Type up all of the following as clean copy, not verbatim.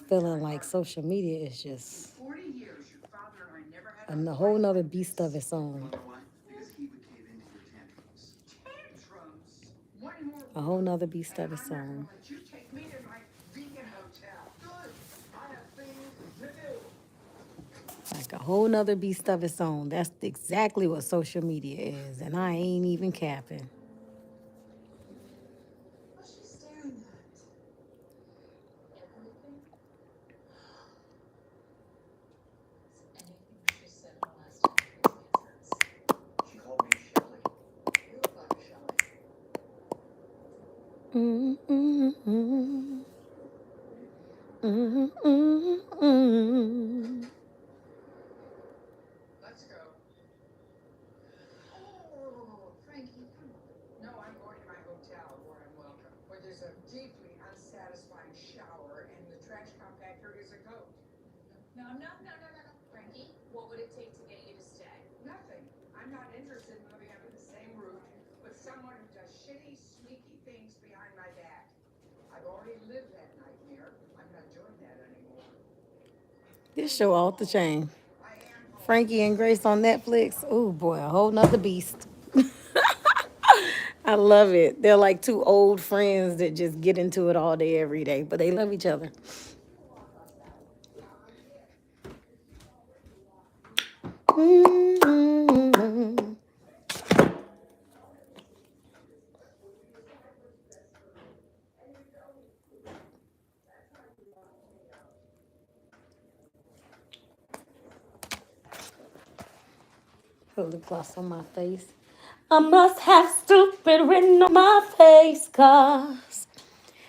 feeling like social media is just a whole nother beast of its own. A whole nother beast of its own. Like a whole nother beast of its own. That's exactly what social media is. And I ain't even capping. Mm, mm, mm, mm, mm, mm. This show off the chain. Frankie and Grace on Netflix. Oh boy, a whole nother beast. I love it. They're like two old friends that just get into it all day, every day, but they love each other. Mm-hmm. Put lip gloss on my face. I must have stupid written on my face, cause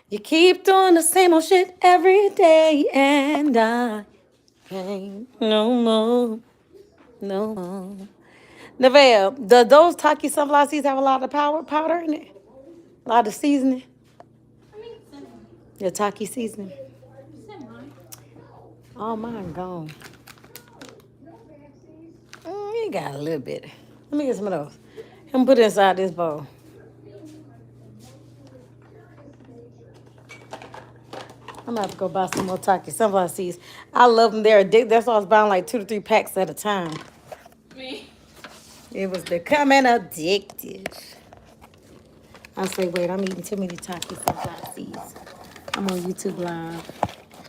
you keep doing the same old shit every day, and I ain't no more, no more. Neville, do those Taki sunflower seeds have a lot of powder in it? A lot of seasoning? Your Taki seasoning? Oh, mine gone. You got a little bit. Let me get some of those. I'm put it inside this bowl. I'm gonna have to go buy some more Taki sunflower seeds. I love them. They're addictive. That's why I was buying like 2 to 3 packs at a time. Me. It was becoming addictive. I say, wait, I'm eating too many Taki sunflower seeds. I'm on YouTube Live.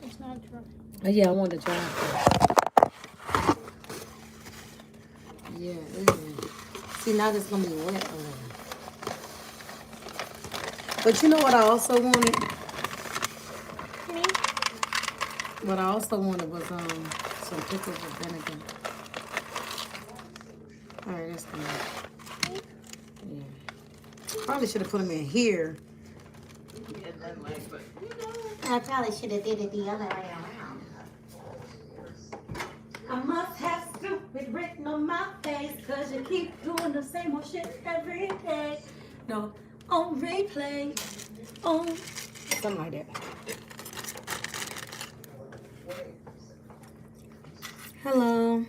It's not dry. Oh, yeah, I want to try it. Yeah, see, now this gonna be wet a little. But you know what I also wanted? Me? What I also wanted was some pickles with vinegar. All right, that's good. Yeah. Probably should have put them in here. Yeah, that way, but I probably should have did it the other way around. I must have stupid written on my face, cause you keep doing the same old shit every day. No, on replay, on something like that. Hello.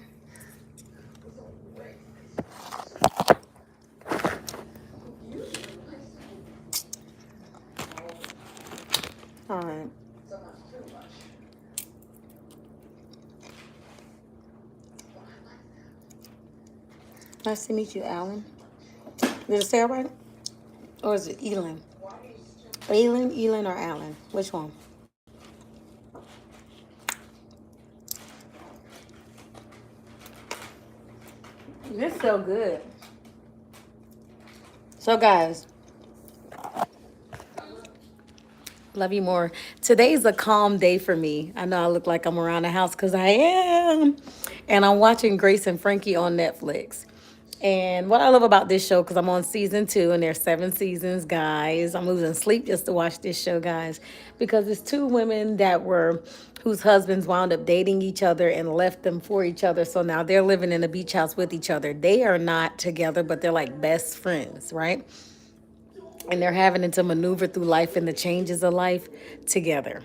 All right. Nice to meet you, Alan. Did it say it right? Or is it Elin? Elin, or Alan? Which one? This is so good. So, guys, love you more. Today's a calm day for me. I know I look like I'm around the house because I am. And I'm watching Grace and Frankie on Netflix. And what I love about this show, because I'm on season 2 and there's 7 seasons, guys. I'm losing sleep just to watch this show, guys, because it's two women whose husbands wound up dating each other and left them for each other. So now they're living in a beach house with each other. They are not together, but they're like best friends, right? And they're having to maneuver through life and the changes of life together.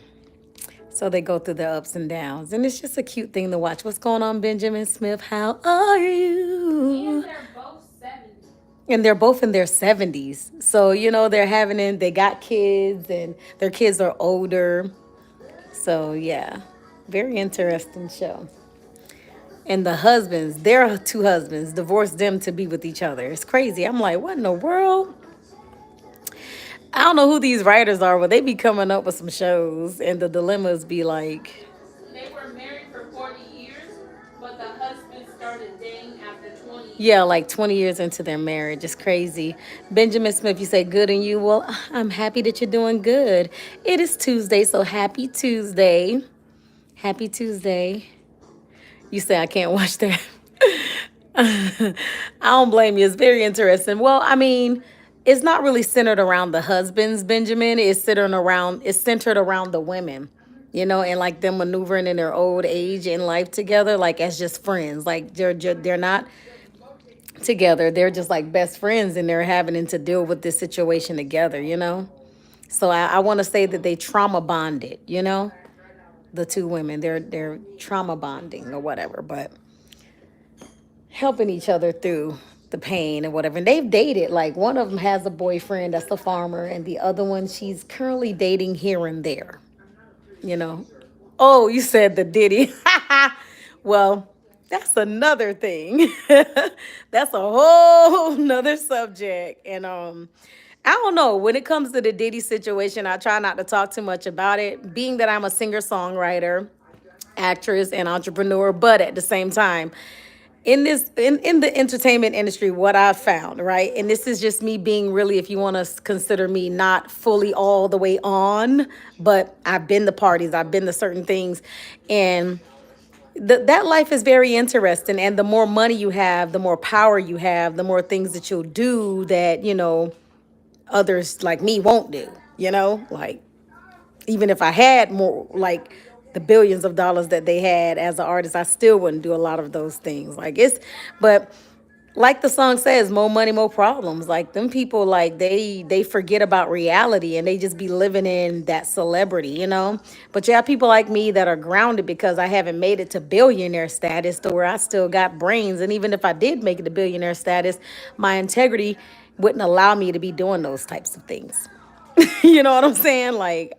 So they go through the ups and downs. And it's just a cute thing to watch. What's going on, Benjamin Smith? How are and you? they're both 70. And they're both in their 70s. So, they're they got kids and their kids are older. So yeah, very interesting show. And the husbands, their two husbands, divorced them to be with each other. It's crazy. I'm like, what in the world? I don't know who these writers are, but they be coming up with some shows, and the dilemmas be like, They were married for 40 years, but the husband started dating after 20 yeah, years. like 20 years into their marriage. It's crazy. Benjamin Smith, you say good and you. Well, I'm happy that you're doing good. It is Tuesday, so happy Tuesday. Happy Tuesday. You say I can't watch that. I don't blame you. It's very interesting. Well, I mean, it's not really centered around the husbands, Benjamin. It's centered around the women, and like them maneuvering in their old age in life together, like as just friends. Like they're not together. They're just like best friends, and they're having to deal with this situation together. So I want to say that they trauma bonded. The two women, they're trauma bonding or whatever, but helping each other through the pain and whatever. And they've dated. Like one of them has a boyfriend that's a farmer, and the other one she's currently dating here and there. You know. Oh, you said the Diddy. Well, that's another thing. That's a whole nother subject. And I don't know. When it comes to the Diddy situation, I try not to talk too much about it, being that I'm a singer songwriter, actress, and entrepreneur. But at the same time, in the entertainment industry, what I've found, right, and this is just me being really, if you want to consider me not fully all the way on, but I've been to parties, I've been to certain things, and that life is very interesting. And the more money you have, the more power you have, the more things that you'll do that others like me won't do. Like, even if I had more, like the billions of dollars that they had as an artist, I still wouldn't do a lot of those things. But like the song says, more money, more problems. Like them people, like they forget about reality and they just be living in that celebrity. But you have people like me that are grounded because I haven't made it to billionaire status to where I still got brains. And even if I did make it to billionaire status, my integrity wouldn't allow me to be doing those types of things. You know what I'm saying? Like,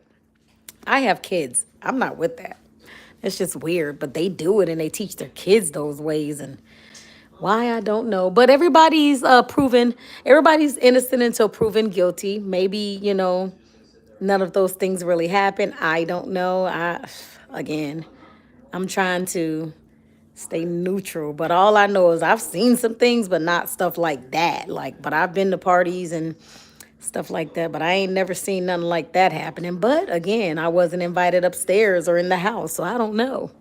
I have kids. I'm not with that. It's just weird, but they do it and they teach their kids those ways, and why I don't know. But everybody's innocent until proven guilty. Maybe, none of those things really happen. I don't know. Again, I'm trying to stay neutral, but all I know is I've seen some things, but not stuff like that. Like, but I've been to parties and stuff like that, but I ain't never seen nothing like that happening. But again, I wasn't invited upstairs or in the house, so I don't know.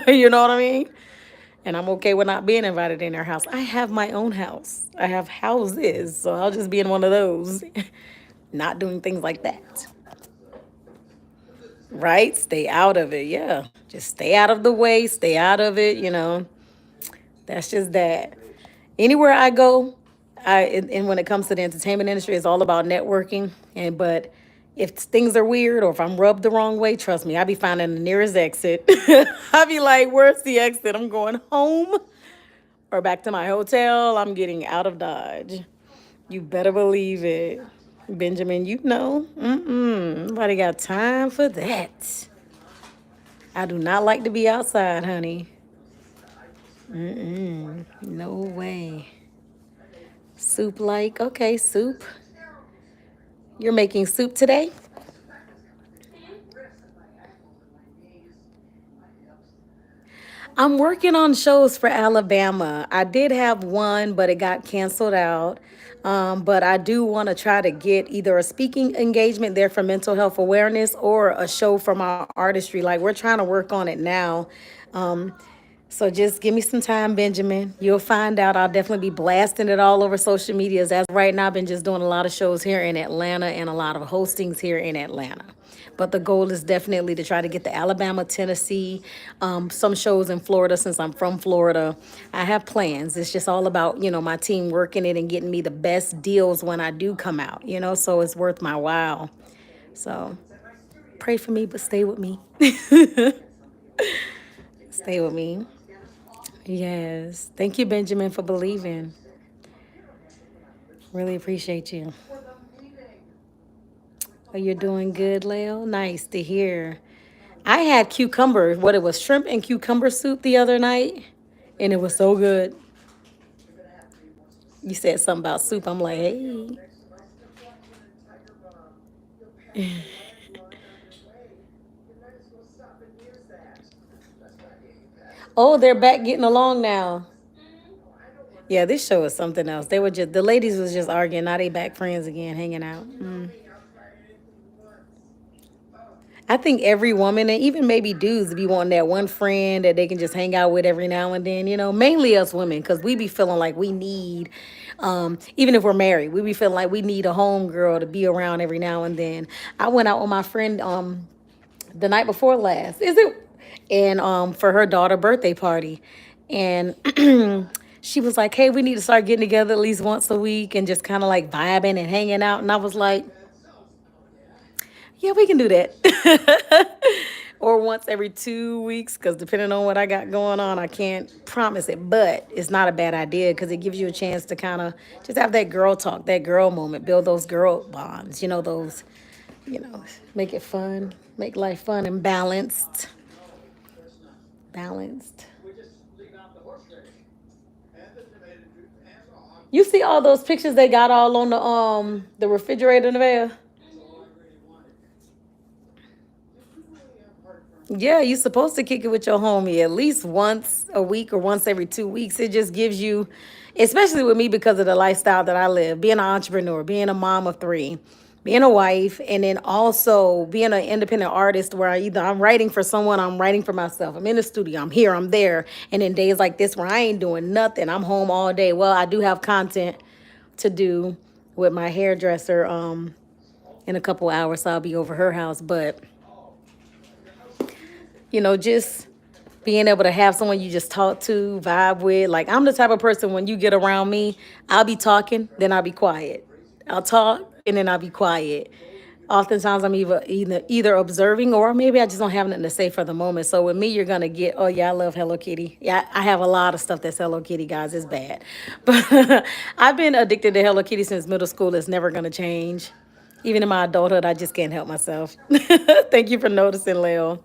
You know what I mean? And I'm okay with not being invited in their house. I have my own house. I have houses, so I'll just be in one of those, not doing things like that. Right? Stay out of it. Yeah. Just stay out of the way, stay out of it. That's just that. Anywhere I go, and when it comes to the entertainment industry, it's all about networking. But if things are weird or if I'm rubbed the wrong way, trust me, I be finding the nearest exit. I be like, where's the exit? I'm going home or back to my hotel. I'm getting out of Dodge. You better believe it. Benjamin, nobody got time for that. I do not like to be outside, honey. No way. Soup like, okay, soup. You're making soup today? I'm working on shows for Alabama. I did have one, but it got canceled out. But I do want to try to get either a speaking engagement there for mental health awareness or a show from our artistry. Like, we're trying to work on it now. Um, So just give me some time, Benjamin. You'll find out. I'll definitely be blasting it all over social medias. As of right now, I've been just doing a lot of shows here in Atlanta and a lot of hostings here in Atlanta. But the goal is definitely to try to get to Alabama, Tennessee, some shows in Florida since I'm from Florida. I have plans. It's just all about, my team working it and getting me the best deals when I do come out, so it's worth my while. So pray for me, but stay with me. Stay with me. Yes. Thank you, Benjamin, for believing. Really appreciate you. Oh, you're doing good, Leo? Nice to hear. I had cucumber, what it was, shrimp and cucumber soup the other night, and it was so good. You said something about soup. I'm like, hey. Oh, they're back getting along now. Yeah, this show is something else. They were just the ladies was just arguing. Now they back friends again, hanging out. I think every woman and even maybe dudes be wanting that one friend that they can just hang out with every now and then. You know, mainly us women because we be feeling like we need, even if we're married, we be feeling like we need a home girl to be around every now and then. I went out with my friend the night before last. Is it? And for her daughter birthday party, and she was like, "Hey, we need to start getting together at least once a week and just kind of like vibing and hanging out." And I was like, "Yeah, we can do that." Or once every 2 weeks, because depending on what I got going on, I can't promise it. But it's not a bad idea because it gives you a chance to kind of just have that girl talk, that girl moment, build those girl bonds. You know, make it fun, make life fun and balanced. Balanced. You see all those pictures they got all on the refrigerator there? Yeah, you're supposed to kick it with your homie at least once a week or once every 2 weeks. It just gives you, especially with me because of the lifestyle that I live, being an entrepreneur, being a mom of three, being a wife, and then also being an independent artist where I'm writing for someone, I'm writing for myself. I'm in the studio, I'm here, I'm there. And then days like this where I ain't doing nothing, I'm home all day. Well, I do have content to do with my hairdresser in a couple hours, so I'll be over her house. But just being able to have someone you just talk to, vibe with. Like I'm the type of person when you get around me, I'll be talking, then I'll be quiet. I'll talk and then I'll be quiet. Oftentimes I'm either observing or maybe I just don't have nothing to say for the moment. So with me, you're gonna get, oh yeah, I love Hello Kitty. Yeah, I have a lot of stuff that's Hello Kitty, guys. It's bad, but I've been addicted to Hello Kitty since middle school. It's never gonna change. Even in my adulthood, I just can't help myself. Thank you for noticing, Leo.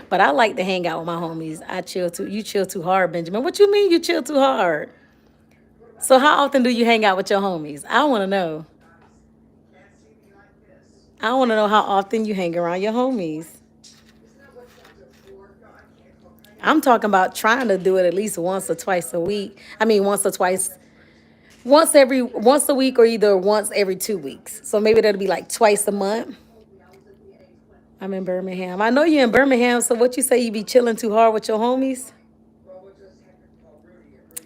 But I like to hang out with my homies. I chill too. You chill too hard, Benjamin. What you mean you chill too hard? So how often do you hang out with your homies? I want to know. I want to know how often you hang around your homies. I'm talking about trying to do it at least once or twice a week. I mean, once or twice, once a week, or either once every 2 weeks. So maybe that'll be like twice a month. I'm in Birmingham. I know you're in Birmingham, so what you say you be chilling too hard with your homies?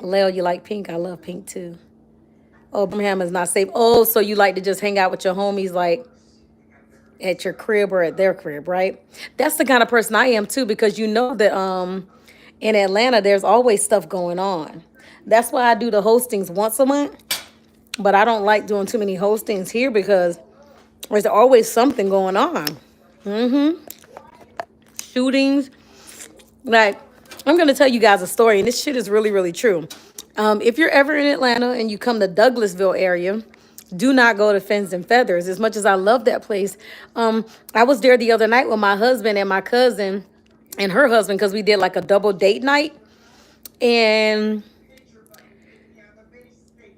Leo, you like pink? I love pink too. Oh, Birmingham is not safe. Oh, so you like to just hang out with your homies like at your crib or at their crib, right? That's the kind of person I am too, because you know that in Atlanta there's always stuff going on. That's why I do the hostings once a month. But I don't like doing too many hostings here because there's always something going on. Mm-hmm. Shootings. Like, I'm going to tell you guys a story, and this shit is really, really true. If you're ever in Atlanta and you come to Douglasville area, do not go to Fins and Feathers. As much as I love that place, I was there the other night with my husband and my cousin and her husband because we did like a double date night. And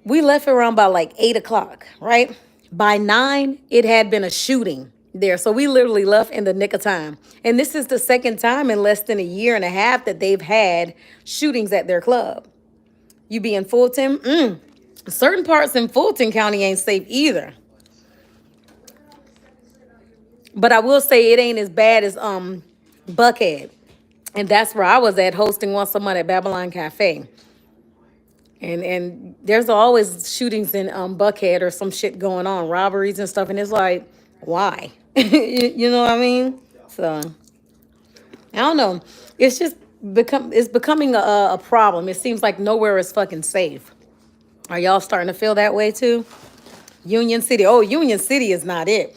we left around by like 8 o'clock, right? By 9, it had been a shooting there. So we literally left in the nick of time. And this is the second time in less than a year and a half that they've had shootings at their club. You be in Fulton? Certain parts in Fulton County ain't safe either. But I will say it ain't as bad as Buckhead. And that's where I was at hosting once a month at Babylon Cafe. And there's always shootings in Buckhead or some shit going on, robberies and stuff. And it's like, why? You know what I mean? So I don't know. It's just becoming a problem. It seems like nowhere is fucking safe. Are y'all starting to feel that way too? Union City. Oh, Union City is not it.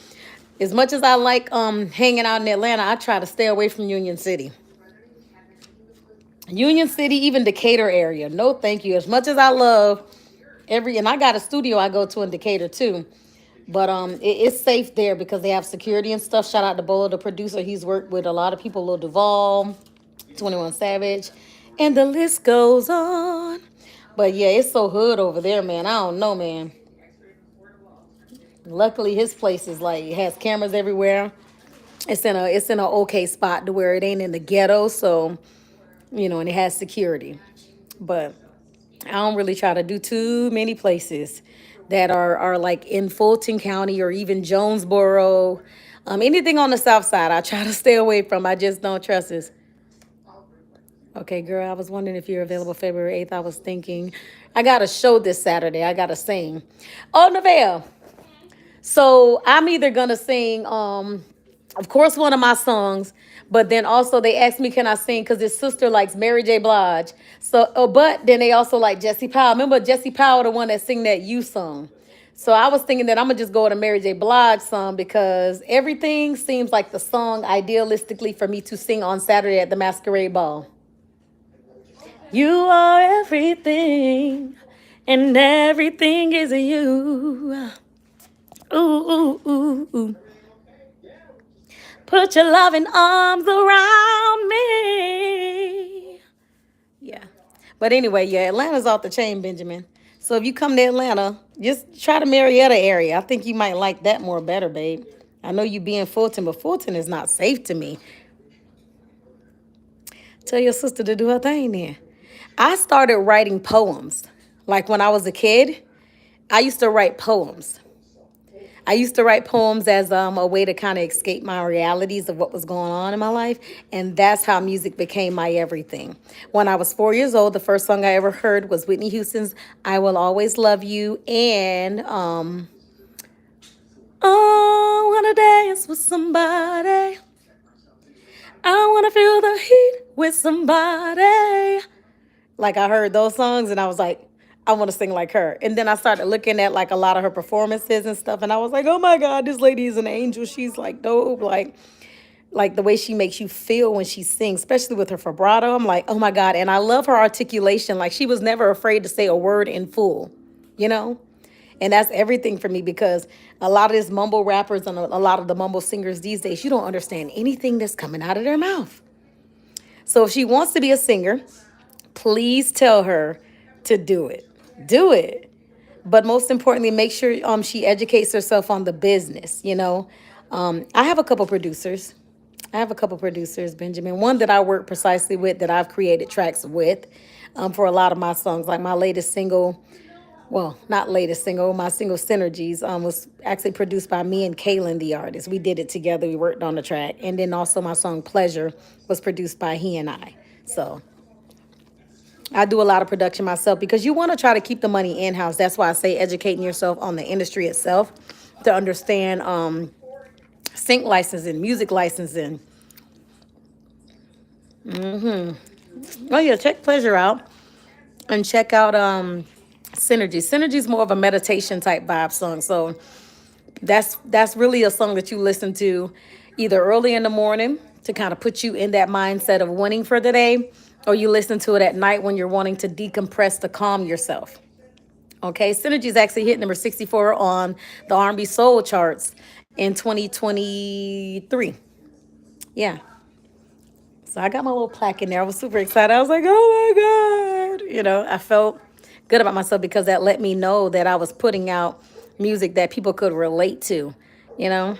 As much as I like hanging out in Atlanta, I try to stay away from Union City. Union City, even Decatur area. No, thank you. As much as I love and I got a studio I go to in Decatur too. But it's safe there because they have security and stuff. Shout out to Bolo, the producer. He's worked with a lot of people, Lil Duval, 21 Savage, and the list goes on. But yeah, it's so hood over there, man. I don't know, man. Luckily, his place is like it has cameras everywhere. It's in a okay spot to where it ain't in the ghetto, so and it has security. But I don't really try to do too many places that are like in Fulton County or even Jonesboro. Anything on the south side, I try to stay away from. I just don't trust it. Okay, girl, I was wondering if you're available February 8th. I was thinking I got a show this Saturday. I got to sing. Oh, Nevaeh. So I'm either going to sing, of course, one of my songs, but then also they asked me, can I sing? Because his sister likes Mary J. Blige. So, but then they also like Jesse Powell. Remember Jesse Powell, the one that sing that You song? So I was thinking that I'm gonna just go with a Mary J. Blige song because everything seems like the song idealistically for me to sing on Saturday at the Masquerade Ball. You are everything, and everything is you. Ooh, ooh, ooh, ooh. Put your loving arms around me. Yeah. But anyway, yeah, Atlanta's off the chain, Benjamin. So if you come to Atlanta, just try the Marietta area. I think you might like that more better, babe. I know you be in Fulton, but Fulton is not safe to me. Tell your sister to do her thing then. I started writing poems. Like when I was a kid, I used to write poems. I used to write poems as a way to kind of escape my realities of what was going on in my life. And that's how music became my everything. When I was 4 years old, the first song I ever heard was Whitney Houston's I Will Always Love You. And I want to dance with somebody. I want to feel the heat with somebody. Like I heard those songs and I was like, I want to sing like her. And then I started looking at like a lot of her performances and stuff, and I was like, oh my God, this lady is an angel. She's like dope. Like the way she makes you feel when she sings, especially with her vibrato. I'm like, oh my God. And I love her articulation. Like she was never afraid to say a word in full, you know? And that's everything for me because a lot of these mumble rappers and a lot of the mumble singers these days, you don't understand anything that's coming out of their mouth. So if she wants to be a singer, please tell her to do it. Do it. But most importantly, make sure she educates herself on the business. I have a couple producers. Benjamin. One that I work precisely with, that I've created tracks with for a lot of my songs. Like my latest single, well, not latest single, my single Synergies was actually produced by me and Kaylin, the artist. We did it together. We worked on the track. And then also my song Pleasure was produced by he and I. So I do a lot of production myself because you want to try to keep the money in house. That's why I say educating yourself on the industry itself to understand sync licensing, music licensing. Oh yeah, check Pleasure out and check out Synergy. Synergy is more of a meditation type vibe song. So that's really a song that you listen to either early in the morning to kind of put you in that mindset of winning for the day, or you listen to it at night when you're wanting to decompress to calm yourself. Okay, Synergy is actually hit number 64 on the R&B Soul charts in 2023. Yeah. So I got my little plaque in there. I was super excited. I was like, oh my God. I felt good about myself because that let me know that I was putting out music that people could relate to, you know?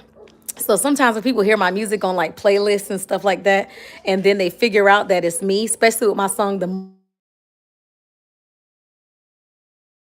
So sometimes when people hear my music on like playlists and stuff like that, and then they figure out that it's me, especially with my song, The